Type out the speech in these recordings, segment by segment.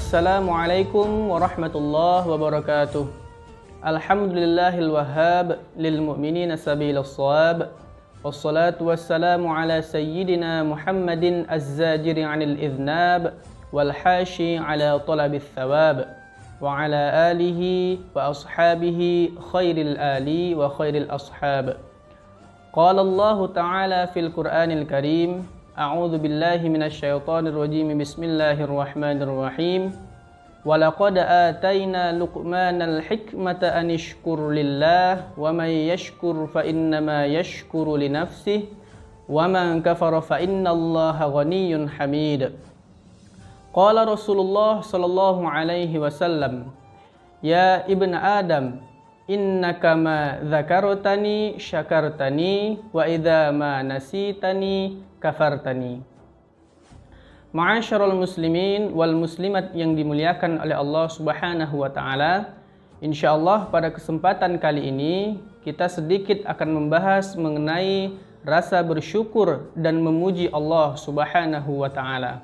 Assalamualaikum warahmatullahi wabarakatuh. Alhamdulillahil wahhab lil mu'minina sabilus shawab. Wassalatu wassalamu ala sayyidina Muhammadin az-zajiri 'anil idhnab wal hashi 'ala talabis thawab wa ala alihi wa ashabihi khairil ali wa khairil ashab. Qala Allah ta'ala fil Qur'anil Karim, a'udzu billahi minasy syaithanir rajim. Bismillahirrahmanirrahim. Walaqad atayna Luqmanal hikmata an ishkur lillah wa may yashkur fa innama yashkuru li nafsihi wa man kafara fa innallaha ghaniyyun hamid. Qala Rasulullah sallallahu alaihi wasallam, ya ibn Adam, innaka ma dzakartani syakartani wa idza ma nasitani kafartani. Ma'asyiral muslimin wal muslimat yang dimuliakan oleh Allah Subhanahu wa taala. Insyaallah pada kesempatan kali ini kita sedikit akan membahas mengenai rasa bersyukur dan memuji Allah Subhanahu wa taala.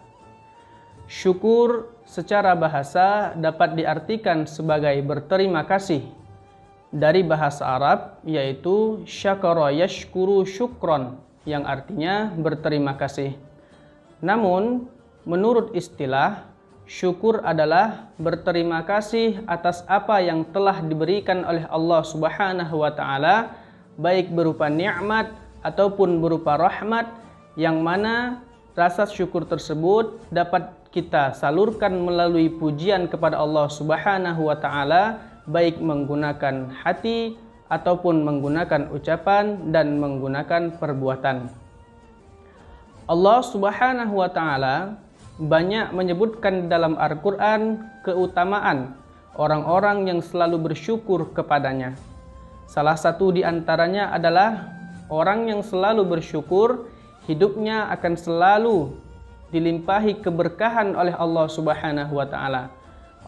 Syukur secara bahasa dapat diartikan sebagai berterima kasih. Dari bahasa Arab yaitu syakara yashkuru syukron, yang artinya berterima kasih. Namun menurut istilah, syukur adalah berterima kasih atas apa yang telah diberikan oleh Allah Subhanahu wa taala, baik berupa nikmat ataupun berupa rahmat, yang mana rasa syukur tersebut dapat kita salurkan melalui pujian kepada Allah Subhanahu wa taala, baik menggunakan hati ataupun menggunakan ucapan dan menggunakan perbuatan. Allah Subhanahu wa taala banyak menyebutkan dalam Al-Quran keutamaan orang-orang yang selalu bersyukur kepadanya. Salah satu di antaranya adalah orang yang selalu bersyukur, hidupnya akan selalu dilimpahi keberkahan oleh Allah Subhanahu wa taala.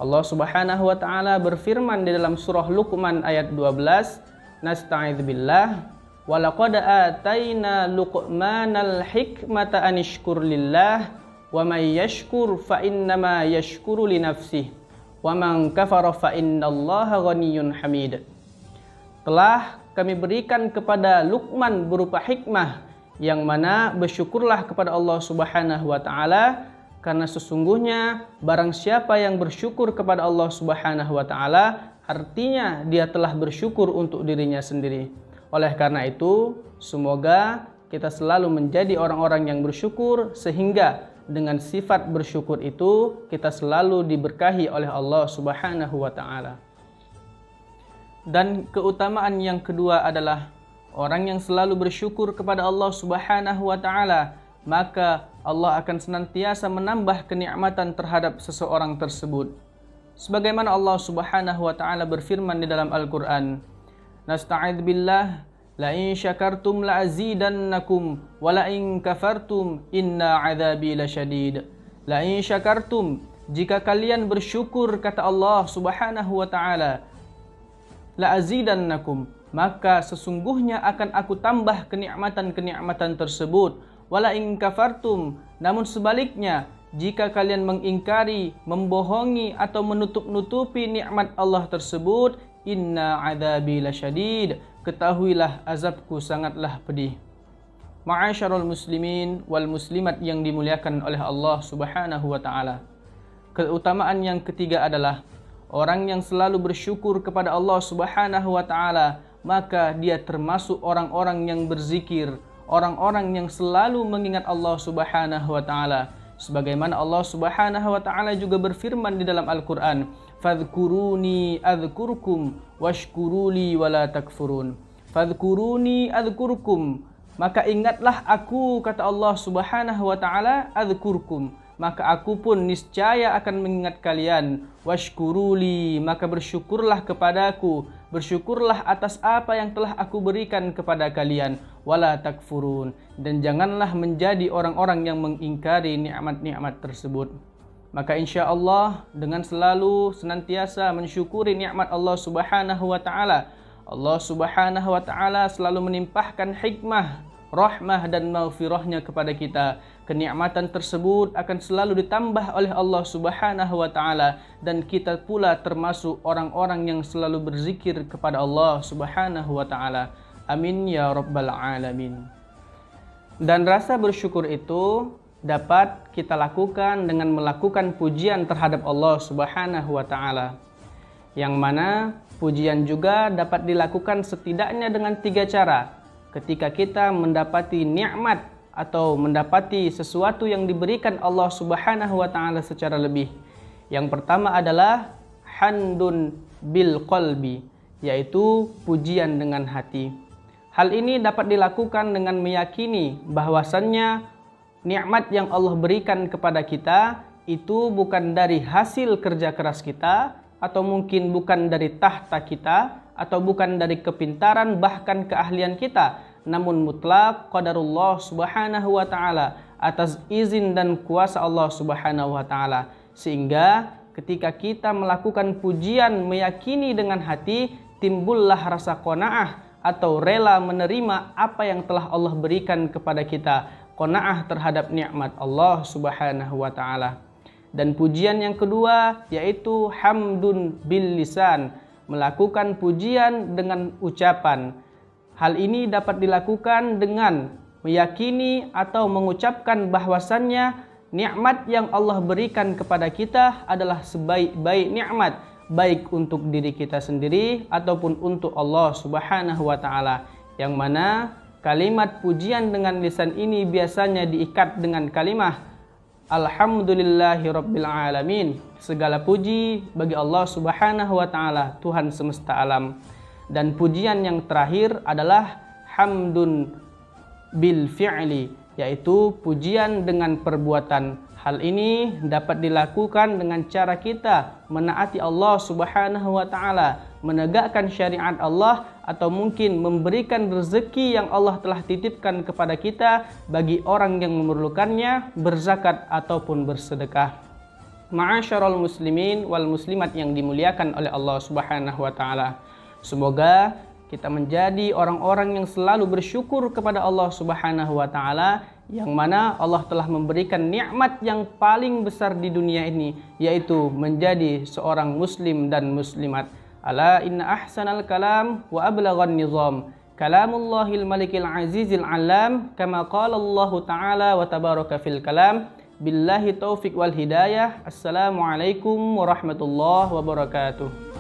Allah Subhanahu wa taala berfirman di dalam surah Luqman ayat 12, nasta'idzu billah, walaqad atayna Luqmanal hikmata an ishkur lillah wa may yashkur fa innama yashkuru li nafsihi wa man kafara fa innallaha ghaniyyun hamid. Telah kami berikan kepada Luqman berupa hikmah, yang mana bersyukurlah kepada Allah Subhanahu wa taala, karena sesungguhnya barang siapa yang bersyukur kepada Allah Subhanahu wa taala, artinya dia telah bersyukur untuk dirinya sendiri. Oleh karena itu, semoga kita selalu menjadi orang-orang yang bersyukur, sehingga dengan sifat bersyukur itu kita selalu diberkahi oleh Allah Subhanahu wa taala. Dan keutamaan yang kedua adalah orang yang selalu bersyukur kepada Allah Subhanahu wa taala, maka Allah akan senantiasa menambah kenikmatan terhadap seseorang tersebut. Sebagaimana Allah Subhanahu wa taala berfirman di dalam Al-Qur'an, nasta'idzu billah, la in syakartum la azidannakum wa la in kafartum inna adzabi lasyadid. La in syakartum, jika kalian bersyukur, kata Allah Subhanahu wa taala, la azidannakum, maka sesungguhnya akan aku tambah kenikmatan-kenikmatan tersebut. Wala in kafartum, namun sebaliknya, jika kalian mengingkari, membohongi atau menutup-nutupi nikmat Allah tersebut, inna adzabi lasyadid, ketahuilah azabku sangatlah pedih. Ma'asyiral muslimin wal muslimat yang dimuliakan oleh Allah Subhanahu wa taala. Keutamaan yang ketiga adalah orang yang selalu bersyukur kepada Allah Subhanahu wa taala, maka dia termasuk orang-orang yang berzikir, orang-orang yang selalu mengingat Allah Subhanahu wa taala. Sebagaimana Allah Subhanahu wa taala juga berfirman di dalam Al-Qur'an, fadhkuruni adzkurkum washkuruli wala takfurun. Fadhkuruni adzkurkum, maka ingatlah aku, kata Allah Subhanahu wa taala, adzkurkum, maka aku pun niscaya akan mengingat kalian. Washkuruli, maka bersyukurlah kepadaku, bersyukurlah atas apa yang telah aku berikan kepada kalian. Wala takfurun, dan janganlah menjadi orang-orang yang mengingkari nikmat-nikmat tersebut. Maka insya Allah dengan selalu senantiasa mensyukuri nikmat Allah Subhanahu wa taala, Allah Subhanahu wa taala selalu menimpahkan hikmah, rahmah dan maghfirahnya kepada kita kenikmatan tersebut akan selalu ditambah oleh Allah Subhanahu wa taala, dan kita pula termasuk orang-orang yang selalu berzikir kepada Allah Subhanahu wa taala. Amin ya rabbal alamin. Dan rasa bersyukur itu dapat kita lakukan dengan melakukan pujian terhadap Allah Subhanahu wa taala. Yang mana pujian juga dapat dilakukan setidaknya dengan 3 cara. Ketika kita mendapati nikmat atau mendapati sesuatu yang diberikan Allah Subhanahu wa taala secara lebih. Yang pertama adalah handun bil qalbi, yaitu pujian dengan hati. Hal ini dapat dilakukan dengan meyakini bahwasannya nikmat yang Allah berikan kepada kita itu bukan dari hasil kerja keras kita, atau mungkin bukan dari tahta kita, atau bukan dari kepintaran bahkan keahlian kita, namun mutlak qadarullah Subhanahu wa taala, atas izin dan kuasa Allah Subhanahu wa taala. Sehingga ketika kita melakukan pujian meyakini dengan hati, timbullah rasa qanaah atau rela menerima apa yang telah Allah berikan kepada kita, qanaah terhadap nikmat Allah Subhanahu wa taala. Dan pujian yang kedua yaitu hamdun bil lisan, melakukan pujian dengan ucapan. Hal ini dapat dilakukan dengan meyakini atau mengucapkan bahwasannya nikmat yang Allah berikan kepada kita adalah sebaik-baik nikmat, baik untuk diri kita sendiri ataupun untuk Allah Subhanahu wa taala. Yang mana kalimat pujian dengan lisan ini biasanya diikat dengan kalimah Alhamdulillahirabbil alamin. Segala puji bagi Allah Subhanahu wa taala, Tuhan semesta alam. Dan pujian yang terakhir adalah hamdun bil fi'li, yaitu pujian dengan perbuatan. Hal ini dapat dilakukan dengan cara kita menaati Allah Subhanahu wa taala, menegakkan syariat Allah, atau mungkin memberikan rezeki yang Allah telah titipkan kepada kita bagi orang yang memerlukannya, berzakat ataupun bersedekah. Ma'asyiral muslimin wal muslimat yang dimuliakan oleh Allah Subhanahu wa taala. Semoga kita menjadi orang-orang yang selalu bersyukur kepada Allah Subhanahu wa taala, yang mana Allah telah memberikan nikmat yang paling besar di dunia ini, yaitu menjadi seorang muslim dan muslimat. Ala inna ahsanal kalam wa ablaghan nizam kalamullahil malikil azizil alam, kama qala Allah taala wa tabaraka fil kalam. Billahi taufiq wal hidayah. Assalamualaikum warahmatullahi wabarakatuh.